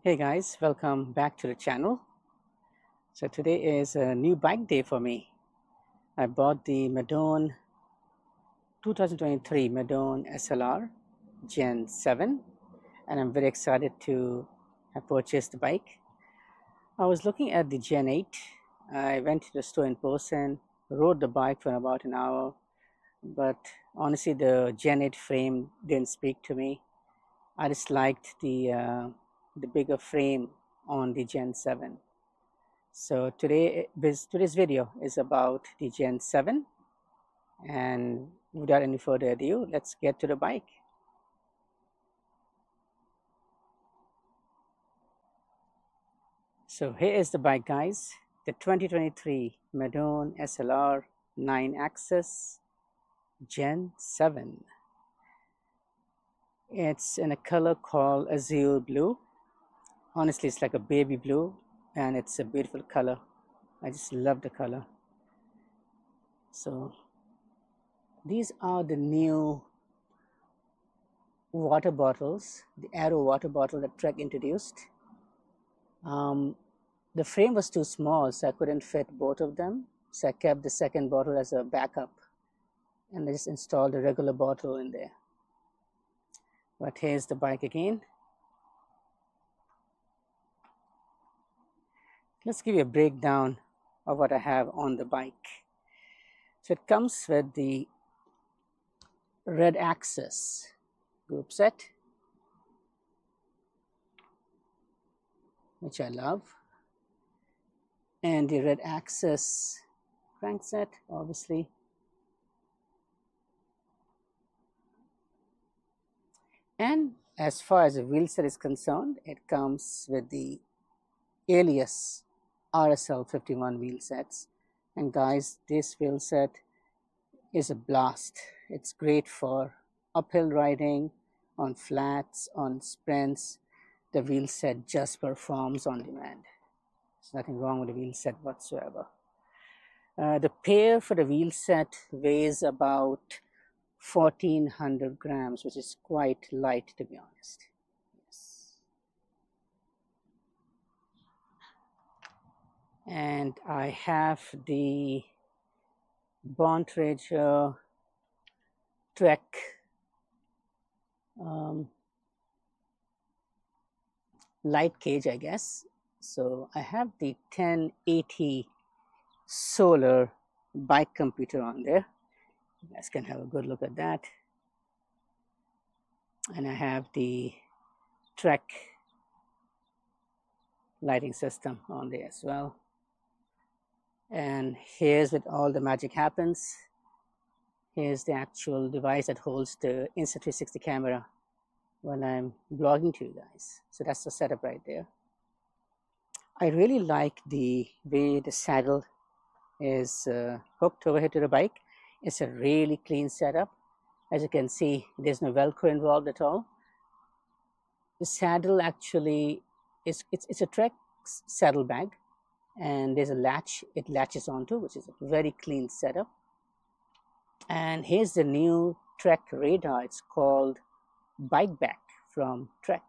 Hey guys, welcome back to the channel. So today is a new bike day for me. I bought the Madone 2023 Madone SLR Gen 7 and I'm very excited to have purchased the bike. I was looking at the Gen 8. I went to the store in person, rode the bike for about an hour, but honestly the Gen 8 frame didn't speak to me. I just liked the bigger frame on the Gen 7. So today's video is about the Gen 7, and without any further ado, let's get to the bike. So here is the bike, guys, the 2023 Madone SLR 9-axis Gen 7. It's in a color called azure blue. Honestly, it's like a baby blue and it's a beautiful color. I just love the color. So these are the new water bottles, the Aero water bottle that Trek introduced. The frame was too small, so I couldn't fit both of them. So I kept the second bottle as a backup and I just installed a regular bottle in there. But here's the bike again. Let's give you a breakdown of what I have on the bike. So it comes with the red axis group set, which I love, and the red axis crankset, obviously. And as far as the wheel set is concerned, it comes with the Alias RSL 51 wheel sets. And guys, this wheel set is a blast. It's great for uphill riding, on flats, on sprints. The wheel set just performs on demand. There's nothing wrong with the wheel set whatsoever. The pair for the wheel set weighs about 1400 grams, which is quite light, to be honest. Yes. And I have the Bondage Trek light cage, I guess. So I have the 1080 solar bike computer on there. You guys can have a good look at that. And I have the Trek lighting system on there as well. And here's where all the magic happens. Here's the actual device that holds the Insta360 camera when I'm vlogging to you guys. So that's the setup right there. I really like the way the saddle is hooked over here to the bike. It's a really clean setup. As you can see, there's no Velcro involved at all. The saddle actually it's a Trek saddlebag, and there's a latch it latches onto, which is a very clean setup. And here's the new Trek radar. It's called Bike Back from Trek.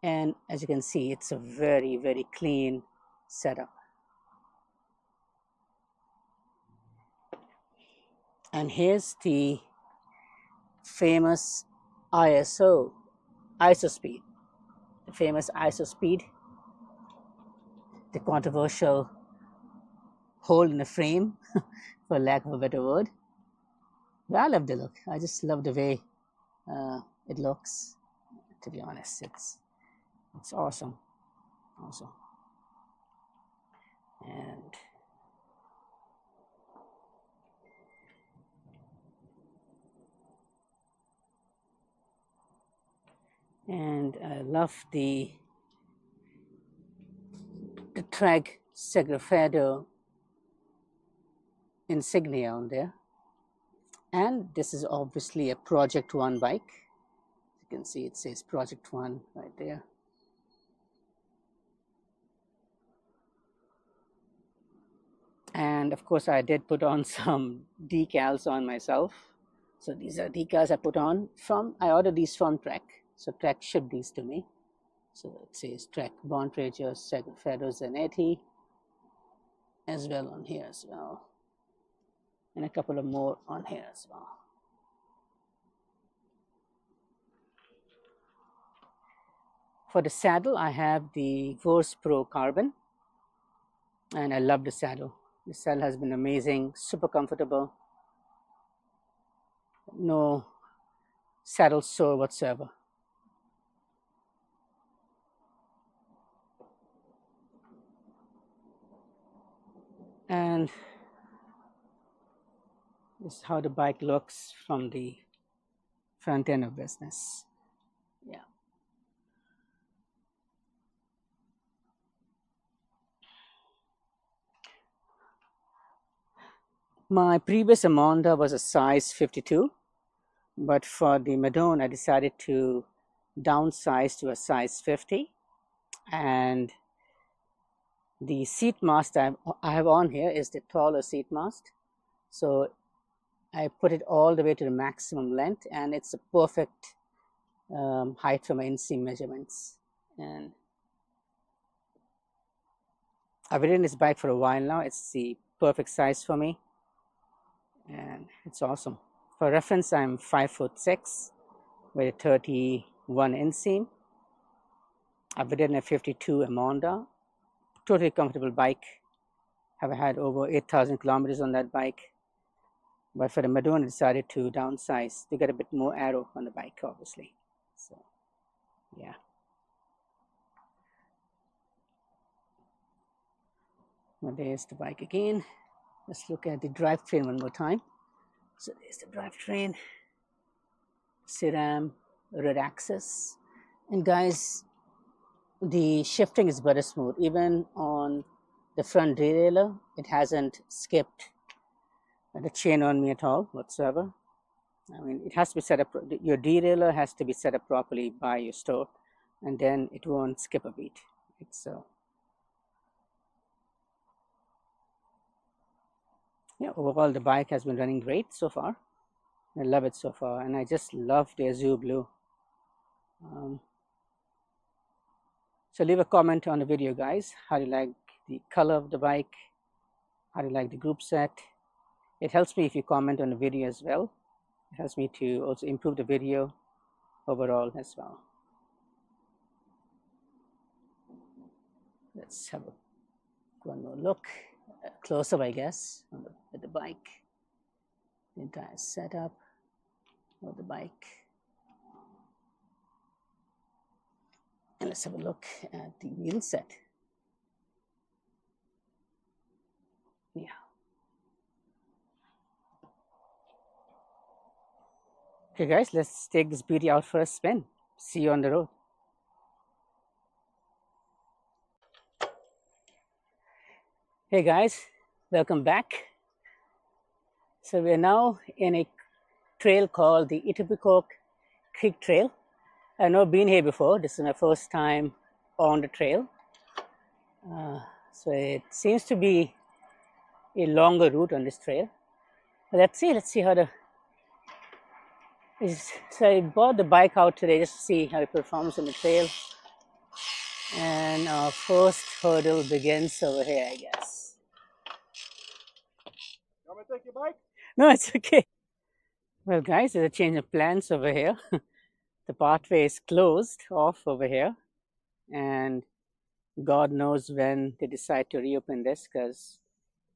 And as you can see, it's a very, very clean setup. And here's the famous ISO speed. The famous ISO speed. The controversial hole in the frame, for lack of a better word. But I love the look. I just love the way it looks. To be honest, it's awesome. And I love the Trek Segafredo insignia on there. And this is obviously a Project 1 bike. You can see it says Project 1 right there. And of course, I did put on some decals on myself. So these are decals I put on I ordered these from Trek. So Trek shipped these to me. So it says Trek Bontrager, Feathers and 80 as well on here as well. And a couple of more on here as well. For the saddle, I have the Force Pro Carbon, and I love the saddle. The saddle has been amazing, super comfortable, no saddle sore whatsoever. And this is how the bike looks from the front end of business. Yeah. My previous Amonda was a size 52, but for the Madone, I decided to downsize to a size 50. And the seat mast I have on here is the taller seat mast. So I put it all the way to the maximum length, and it's a perfect height for my inseam measurements. And I've ridden this bike for a while now. It's the perfect size for me, and it's awesome. For reference, I'm 5'6" with a 31 inseam. I've ridden a 52 Amonda, totally comfortable bike. I've had over 8,000 kilometers on that bike. But for the Madone, I decided to downsize to get a bit more aero on the bike, obviously. So, yeah. Well, there's the bike again. Let's look at the drivetrain one more time. So there's the drivetrain, SRAM, red axis. And guys, the shifting is very smooth. Even on the front derailleur, it hasn't skipped the chain on me at all whatsoever. I mean, it has to be set up, your derailleur has to be set up properly by your store, and then it won't skip a beat. It's yeah, overall the bike has been running great so far. I love it so far, and I just love the azure blue. So leave a comment on the video, guys. How do you like the color of the bike? How do you like the group set? It helps me if you comment on the video as well. It helps me to also improve the video overall as well. Let's have one more look, close up, I guess, at the bike. The entire setup of the bike. And let's have a look at the wheel set. Yeah. Okay, guys, let's take this beauty out for a spin. See you on the road. Hey guys, welcome back. So we are now in a trail called the Etobicoke Creek Trail. I've never been here before. This is my first time on the trail. So it seems to be a longer route on this trail. But let's see how the... So I bought the bike out today just to see how it performs on the trail. And our first hurdle begins over here, I guess. You want me to take your bike? No, it's okay. Well, guys, there's a change of plans over here. The pathway is closed off over here, and God knows when they decide to reopen this, because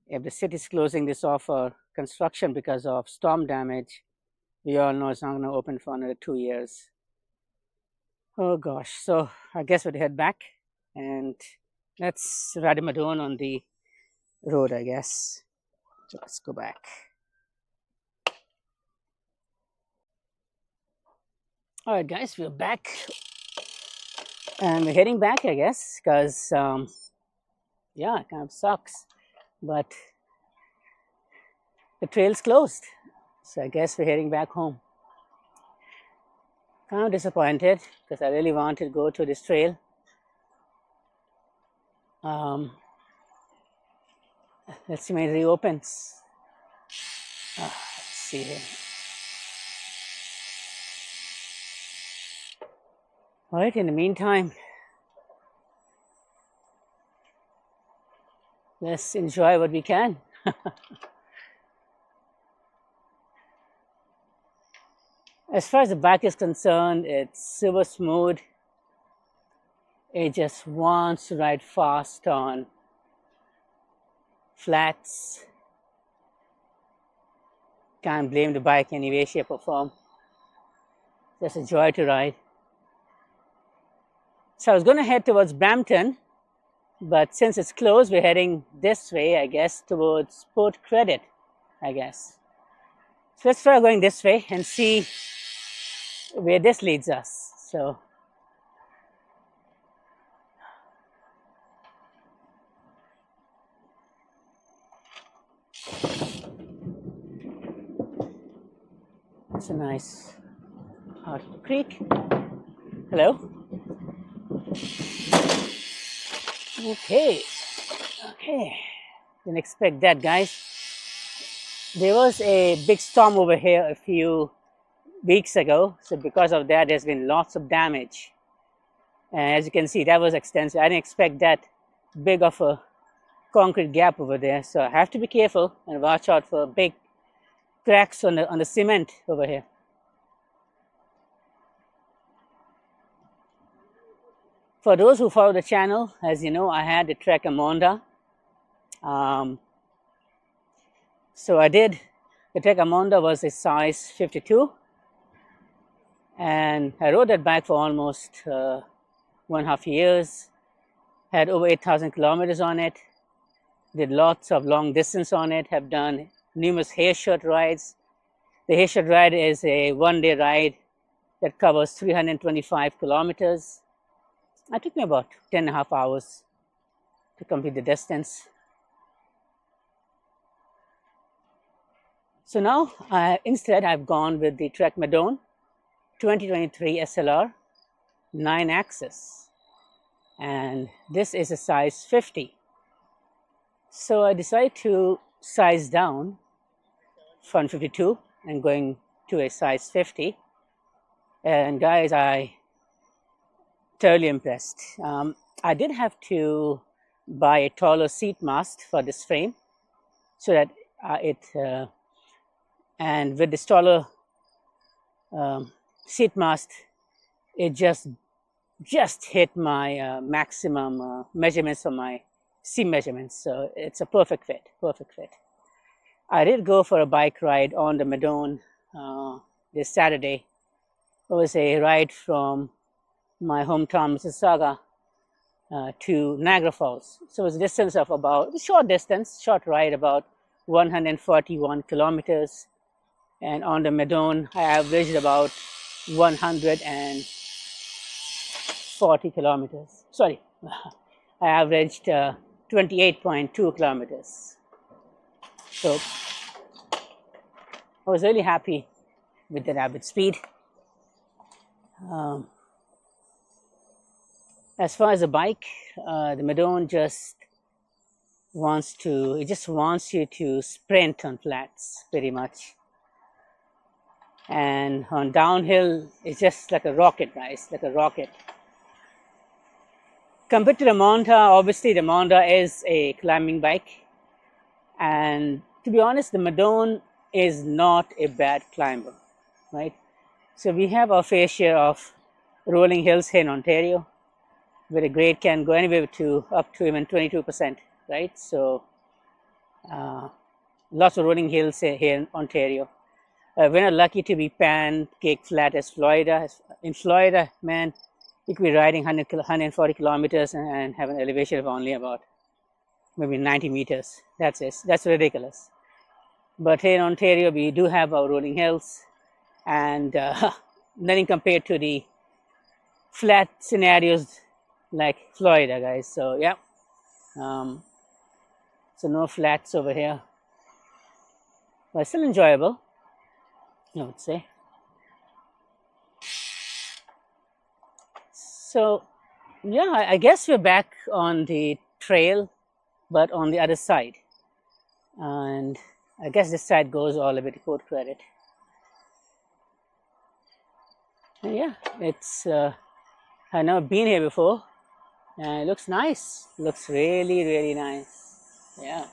if the city is closing this off for construction because of storm damage, we all know it's not going to open for another 2 years. Oh gosh, so I guess we'll head back and let's ride a Madone on the road, I guess. So let's go back. All right, guys, we're back. And we're heading back, I guess, because, yeah, it kind of sucks. But the trail's closed. So I guess we're heading back home. Kind of disappointed because I really wanted to go to this trail. Let's see when it reopens. Let's see here. All right, in the meantime, let's enjoy what we can. As far as the bike is concerned, it's super smooth. It just wants to ride fast on flats. Can't blame the bike in any way, shape or form. Just a joy to ride. So I was going to head towards Brampton, but since it's closed, we're heading this way, I guess, towards Port Credit, I guess. So let's try going this way and see where this leads us. So it's a nice out of the creek. Hello. Okay. Didn't expect that, guys. There was a big storm over here a few weeks ago, so because of that, there's been lots of damage. And as you can see, that was extensive. I didn't expect that big of a concrete gap over there, so I have to be careful and watch out for big cracks on the cement over here. For those who follow the channel, as you know, I had the Trek Madone. So I did, the Trek Madone was a size 52, and I rode that bike for almost 1.5 years, had over 8,000 kilometers on it, did lots of long distance on it, have done numerous hair shirt rides. The hair shirt ride is a one-day ride that covers 325 kilometers. It took me about 10.5 hours to complete the distance. So now, instead, I've gone with the Trek Madone 2023 SLR 9 axis, and this is a size 50. So I decided to size down from 52 and going to a size 50. And guys, I totally impressed. I did have to buy a taller seat mast for this frame, so that and with this taller seat mast, it just hit my maximum measurements for my seam measurements. So it's a perfect fit. I did go for a bike ride on the Madone this Saturday. It was a ride from my hometown, Mississauga, to Niagara Falls. So it was a distance of about, a short ride, about 141 kilometers. And on the Madone, I averaged about 140 kilometers. Sorry, I averaged 28.2 kilometers. So I was really happy with that average speed. As far as the bike, the Madone just wants you to sprint on flats, pretty much. And on downhill, it's just like a rocket, guys, like a rocket. Compared to the Madone, obviously the Madone is a climbing bike. And to be honest, the Madone is not a bad climber, right? So we have our fair share of rolling hills here in Ontario, where the grade can go anywhere to up to even 22%, right? So lots of rolling hills here in Ontario. We're not lucky to be pancake flat as Florida. In Florida, man, you could be riding 140 kilometers and have an elevation of only about maybe 90 meters. That's it. That's ridiculous. But here in Ontario, we do have our rolling hills, and nothing compared to the flat scenarios like Florida, guys. So yeah, so no flats over here, but still enjoyable, I would say. So yeah, I guess we're back on the trail, but on the other side, and I guess this side goes all the way to Port Credit. And yeah, it's I've never been here before, and it looks nice. Looks really, really nice. Yeah.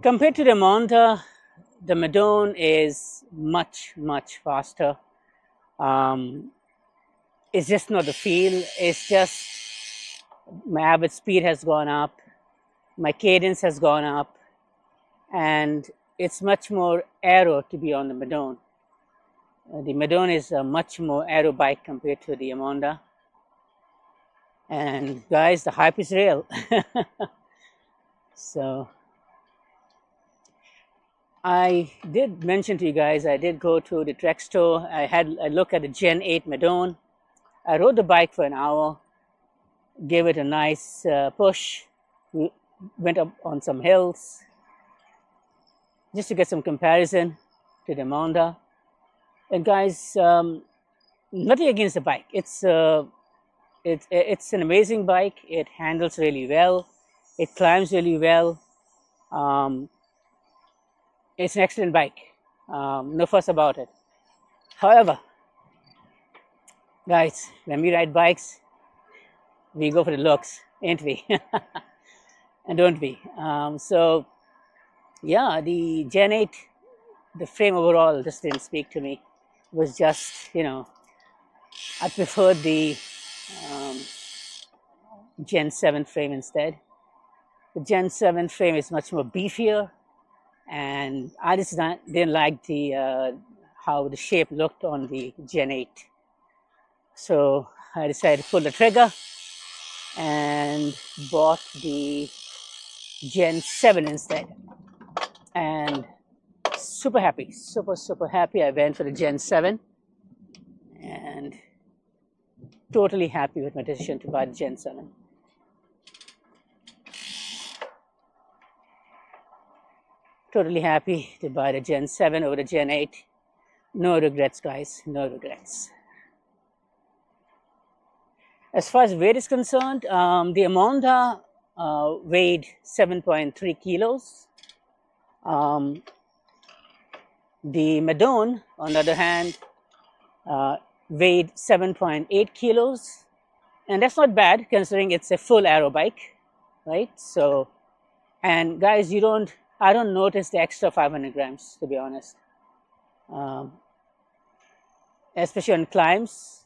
Compared to the Monta, the Madone is much, much faster. It's just not the feel. It's just my average speed has gone up, my cadence has gone up, and it's much more aero to be on the Madone. The Madone is a much more aero bike compared to the Amonda. And guys, the hype is real. So I did mention to you guys, I did go to the Trek store. I had a look at the Gen 8 Madone. I rode the bike for an hour, gave it a nice push, went up on some hills just to get some comparison to the Monda. And guys, nothing against the bike. It's an amazing bike. It handles really well. It climbs really well. It's an excellent bike. No fuss about it. However, guys, when we ride bikes, we go for the looks, ain't we? And don't we? So, yeah, the Gen 8, the frame overall just didn't speak to me. It was just, I preferred the Gen 7 frame instead. The Gen 7 frame is much more beefier, and I just didn't like the how the shape looked on the Gen 8. So I decided to pull the trigger and bought the Gen 7 instead. And super happy, super happy. I went for the Gen 7 and totally happy with my decision to buy the Gen 7. Totally happy to buy the Gen 7 over the Gen 8. No regrets, guys, no regrets. As far as weight is concerned, the Amonda weighed 7.3 kilos. The Madone, on the other hand, weighed 7.8 kilos. And that's not bad considering it's a full aero bike, right? So, and guys, I don't notice the extra 500 grams, to be honest. Especially on climbs.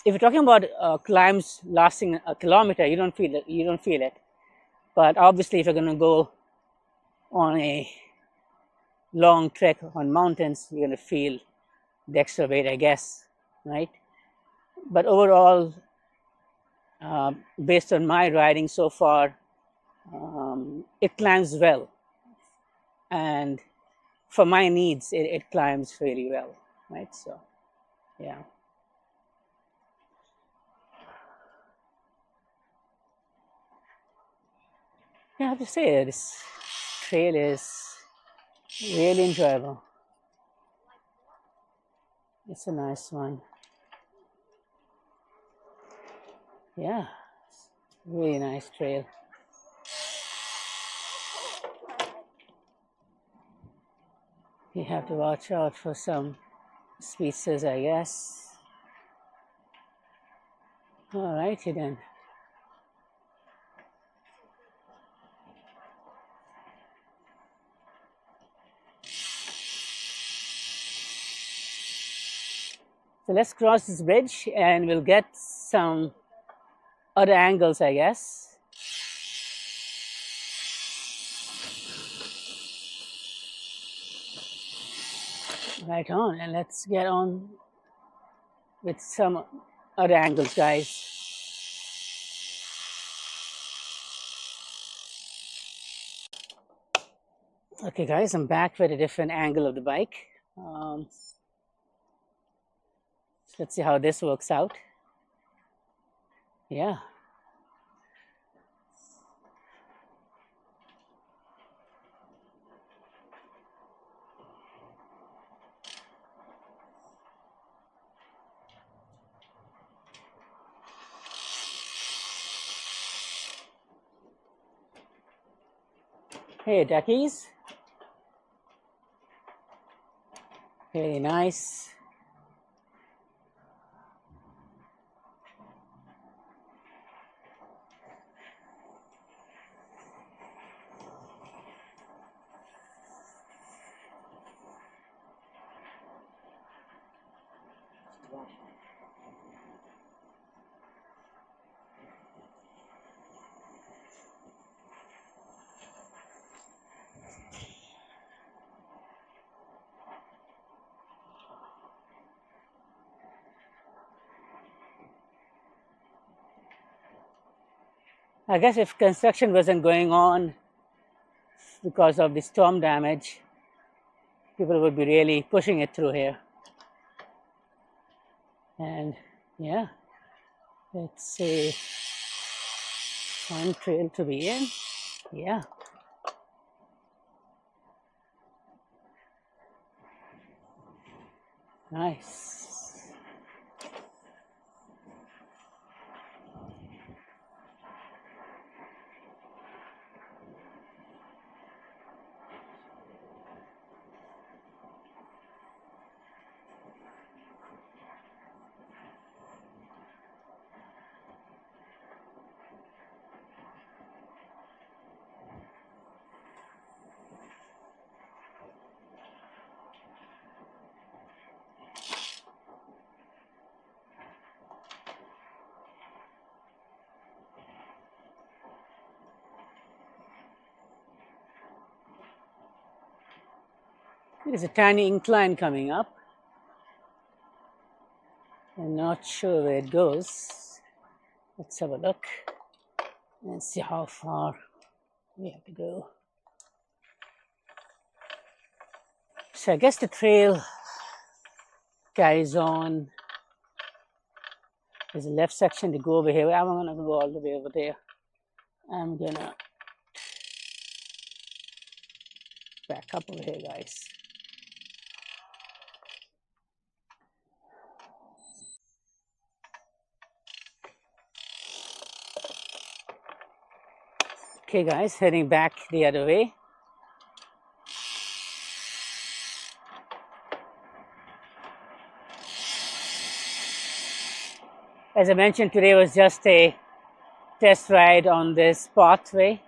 If you're talking about climbs lasting a kilometer, you don't feel it. But obviously, if you're going to go on a long trek on mountains, you're going to feel the extra weight, I guess, right? But overall, based on my riding so far, it climbs well, and for my needs, it climbs really well, right? So, yeah. I have to say, this trail is really enjoyable. It's a nice one. Yeah, really nice trail. You have to watch out for some speedsters, I guess. All righty then. So let's cross this bridge and we'll get some other angles, I guess. Right on, and let's get on with some other angles, guys. Okay, guys, I'm back with a different angle of the bike. Let's see how this works out. Yeah. Hey, duckies. Very nice. I guess if construction wasn't going on because of the storm damage, people would be really pushing it through here. And yeah, it's a fun trail to be in. Yeah. Nice. There's a tiny incline coming up. I'm not sure where it goes. Let's have a look and see how far we have to go. So I guess the trail carries on. There's a left section to go over here. I'm going to go all the way over there. I'm going to back up over here, guys. Okay, guys, heading back the other way. As I mentioned, today was just a test ride on this pathway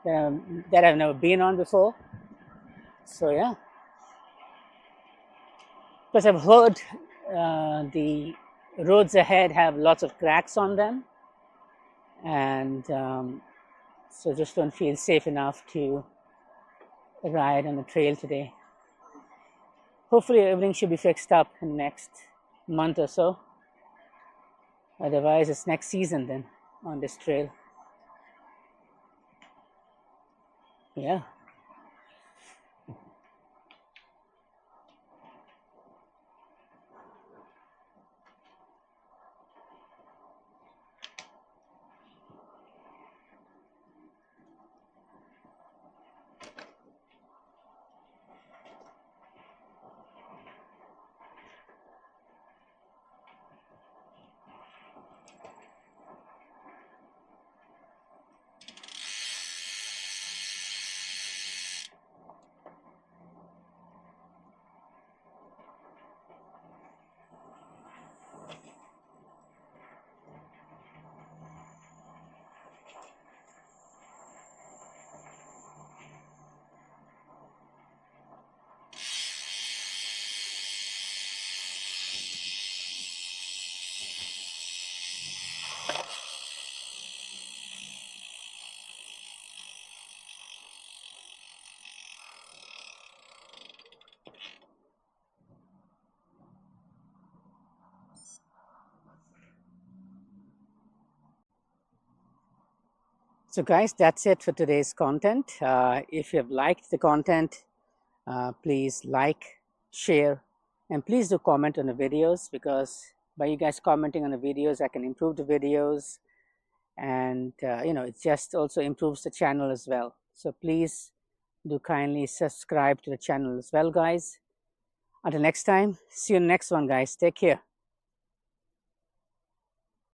that I've never been on before. So yeah. Plus I've heard the roads ahead have lots of cracks on them. And so just don't feel safe enough to ride on the trail today. Hopefully everything should be fixed up in the next month or so. Otherwise it's next season then on this trail. Yeah. So guys, that's it for today's content. If you have liked the content, please like, share, and please do comment on the videos, because by you guys commenting on the videos, I can improve the videos, and it just also improves the channel as well. So please do kindly subscribe to the channel as well, guys. Until next time, see you in the next one, guys. Take care.